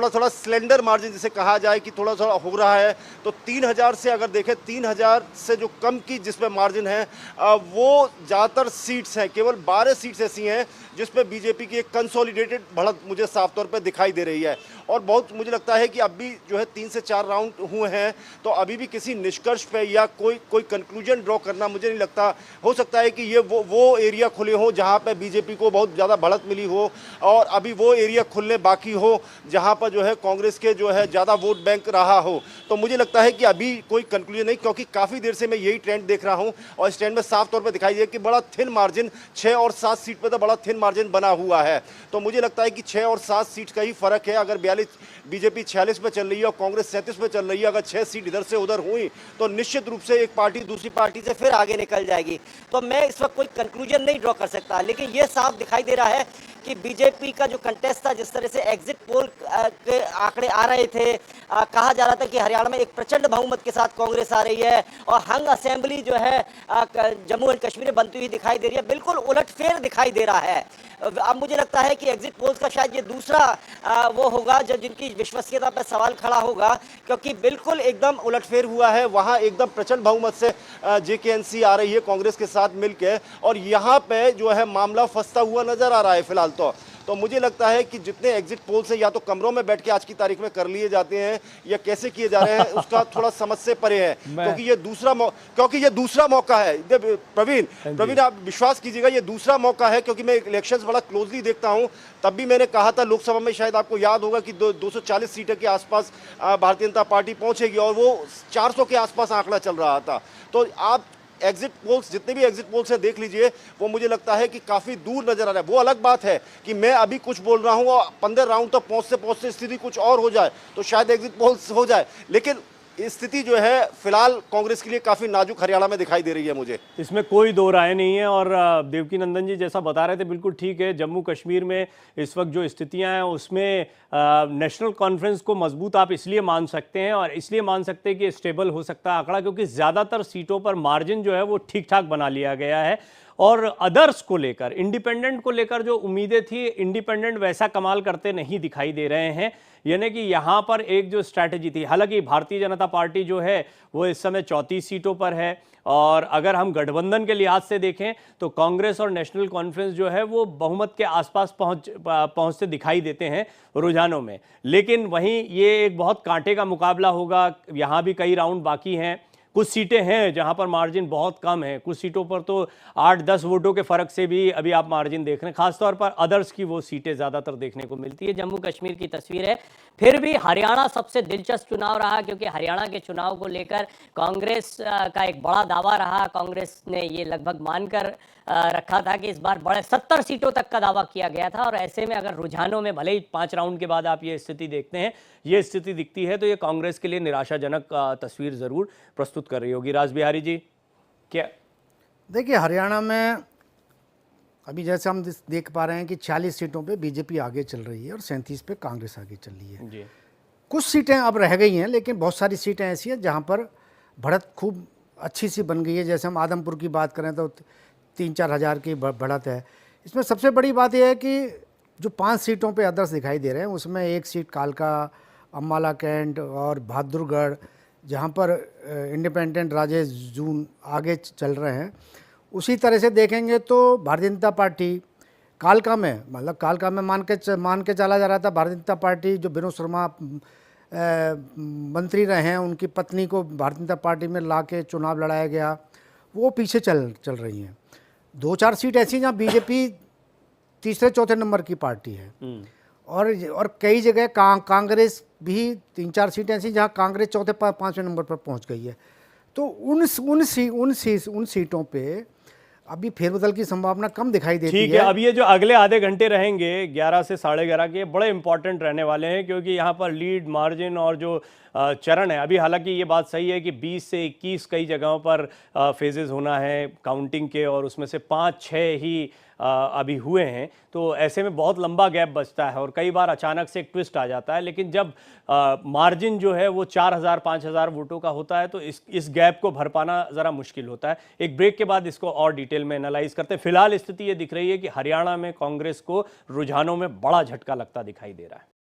थोड़ा थोड़ा slender margin जिसे कहा जाए कि थोड़ा थोड़ा हो रहा है। तो 3000 से अगर देखें, 3000 से जो कम की जिसमें मार्जिन है वो ज़्यादातर सीट्स हैं, केवल 12 सीट्स ऐसी हैं जिसमें बीजेपी की एक कंसोलिडेटेड बढ़त मुझे साफ तौर पर दिखाई दे रही है। और बहुत मुझे लगता है कि अब भी जो है 3 से 4 राउंड हुए हैं, तो अभी भी किसी निष्कर्ष पे या कोई कंक्लूजन ड्रॉ करना मुझे नहीं लगता। हो सकता है कि ये वो एरिया खुले हो जहाँ पे बीजेपी को बहुत ज़्यादा बढ़त मिली हो, और अभी वो एरिया खुलने बाकी हो जहाँ पर जो है कांग्रेस के जो है ज़्यादा वोट बैंक रहा हो। तो मुझे लगता है कि अभी कोई कंक्लूजन नहीं, क्योंकि काफ़ी देर से मैं यही ट्रेंड देख रहा हूँ और इस ट्रेंड में साफ तौर पर दिखाई दे कि बड़ा थिन मार्जिन 6 और 7 सीट पर तो बड़ा थिन मार्जिन बना हुआ है। तो मुझे लगता है कि 6 और 7 सीट का ही फर्क है। अगर बीजेपी 46 पे चल रही है और कांग्रेस 37 पे चल रही है, अगर 6 सीट इधर से उधर हुई तो निश्चित रूप से एक पार्टी दूसरी पार्टी से फिर आगे निकल जाएगी। तो मैं इस वक्त कोई कंक्लूजन नहीं ड्रॉ कर सकता, लेकिन ये साफ दिखाई दे रहा है कि बीजेपी का जो कंटेस्ट था, जिस तरह से एग्जिट पोल के आंकड़े आ रहे थे, कहा जा रहा था कि हरियाणा में एक प्रचंड बहुमत के साथ कांग्रेस आ रही है और हंग असेंबली जो है जम्मू एंड कश्मीर में बनती हुई दिखाई दे रही है, बिल्कुल उलटफेर दिखाई दे रहा है। अब मुझे लगता है कि एग्जिट पोल्स का शायद ये दूसरा वो होगा जब जिनकी विश्वसनीयता पर सवाल खड़ा होगा, क्योंकि बिल्कुल एकदम उलटफेर हुआ है। वहाँ एकदम प्रचंड बहुमत से जेकेएनसी आ रही है कांग्रेस के साथ मिलकर, और यहाँ पे जो है मामला फंसता हुआ नजर आ रहा है फिलहाल। तो मुझे लगता है कि जितने एग्जिट पोल्स हैं या तो कमरों में बैठ के आज की तारीख में कर लिए जाते हैं या कैसे किए जा रहे हैं उसका थोड़ा समझ से परे है, क्योंकि ये दूसरा मौका है। प्रवीण आप विश्वास कीजिएगा, ये दूसरा मौका है, क्योंकि मैं इलेक्शंस बड़ा क्लोजली देखता हूं। तब भी मैंने कहा था लोकसभा में, शायद आपको याद होगा कि 240 सीटें के आसपास भारतीय जनता पार्टी पहुंचेगी और वो 400 के आसपास आंकड़ा चल रहा था। तो आप एग्जिट पोल्स, जितने भी एग्जिट पोल्स हैं देख लीजिए, वो मुझे लगता है कि काफी दूर नजर आ रहा है। वो अलग बात है कि मैं अभी कुछ बोल रहा हूं और 15 राउंड तक पहुंचते स्थिति कुछ और हो जाए तो शायद एग्जिट पोल्स हो जाए, लेकिन स्थिति जो है फिलहाल कांग्रेस के लिए काफी नाजुक हरियाणा में दिखाई दे रही है मुझे। इसमें कोई दो राय नहीं है। और देवकी नंदन जी जैसा बता रहे थे बिल्कुल ठीक है। जम्मू कश्मीर में इस वक्त जो स्थितियां हैं उसमें नेशनल कॉन्फ्रेंस को मजबूत आप इसलिए मान सकते हैं, और इसलिए मान सकते हैं कि स्टेबल हो सकता है आंकड़ा, क्योंकि ज़्यादातर सीटों पर मार्जिन जो है वो ठीक ठाक बना लिया गया है। और अदर्स को लेकर, इंडिपेंडेंट को लेकर जो उम्मीदें थी, इंडिपेंडेंट वैसा कमाल करते नहीं दिखाई दे रहे हैं। यानी कि यहाँ पर एक जो स्ट्रैटेजी थी, हालांकि भारतीय जनता पार्टी जो है वो इस समय 34 सीटों पर है, और अगर हम गठबंधन के लिहाज से देखें तो कांग्रेस और नेशनल कॉन्फ्रेंस जो है वो बहुमत के आसपास पहुंचते दिखाई देते हैं रुझानों में। लेकिन वहीं ये एक बहुत कांटे का मुकाबला होगा। यहाँ भी कई राउंड बाकी हैं। कुछ सीटें हैं जहां पर मार्जिन बहुत कम है, कुछ सीटों पर तो 8-10 वोटों के फर्क से भी अभी आप मार्जिन देख रहे हैं। खासतौर पर अदर्स की वो सीटें ज़्यादातर देखने को मिलती है। जम्मू कश्मीर की तस्वीर है। फिर भी हरियाणा सबसे दिलचस्प चुनाव रहा, क्योंकि हरियाणा के चुनाव को लेकर कांग्रेस का एक बड़ा दावा रहा। कांग्रेस ने ये लगभग मानकर रखा था कि इस बार बड़े 70 सीटों तक का दावा किया गया था, और ऐसे में अगर रुझानों में भले ही 5 राउंड के बाद आप ये स्थिति देखते हैं, ये स्थिति दिखती है, तो ये कांग्रेस के लिए निराशाजनक तस्वीर जरूर प्रस्तुत कर रही होगी। राज बिहारी जी क्या? देखिए, हरियाणा में अभी जैसे हम देख पा रहे हैं कि 40 सीटों पे बीजेपी आगे चल रही है और 37 पे कांग्रेस आगे चल रही है जी। कुछ सीटें अब रह गई हैं, लेकिन बहुत सारी सीटें ऐसी हैं जहां पर बढ़त खूब अच्छी सी बन गई है। जैसे हम आदमपुर की बात करें तो 3-4 हज़ार की बढ़त है। इसमें सबसे बड़ी बात यह है कि जो 5 सीटों पे अदर्स दिखाई दे रहे हैं उसमें एक सीट कालका, अम्बाला कैंट और बहादुरगढ़, जहां पर इंडिपेंडेंट राजेश जून आगे चल रहे हैं। उसी तरह से देखेंगे तो भारतीय जनता पार्टी कालका में, मतलब कालका में मान के चला जा रहा था। भारतीय जनता पार्टी जो विनोद शर्मा मंत्री रहे हैं, उनकी पत्नी को भारतीय जनता पार्टी में ला के चुनाव लड़ाया गया, वो पीछे चल रही हैं। 2-4 सीट ऐसी जहाँ बीजेपी तीसरे चौथे नंबर की पार्टी है, और कई जगह कांग्रेस भी 3-4 सीटें ऐसी जहाँ कांग्रेस चौथे 5वें नंबर पर पहुँच गई है। तो उन सीटों पे अभी फेरबदल की संभावना कम दिखाई देती है। ठीक है, अब ये जो अगले आधे घंटे रहेंगे 11 से 11:30 के, बड़े इंपॉर्टेंट रहने वाले हैं, क्योंकि यहाँ पर लीड, मार्जिन और जो चरण है, अभी हालांकि ये बात सही है कि 20 से 21 कई जगहों पर फेजेस होना है काउंटिंग के, और उसमें से 5-6 ही अभी हुए हैं। तो ऐसे में बहुत लंबा गैप बचता है और कई बार अचानक से एक ट्विस्ट आ जाता है। लेकिन जब मार्जिन जो है वो 4000-5000 वोटों का होता है तो इस गैप को भर पाना ज़रा मुश्किल होता है। एक ब्रेक के बाद इसको और डिटेल में एनालाइज करते हैं। फिलहाल स्थिति ये दिख रही है कि हरियाणा में कांग्रेस को रुझानों में बड़ा झटका लगता दिखाई दे रहा है।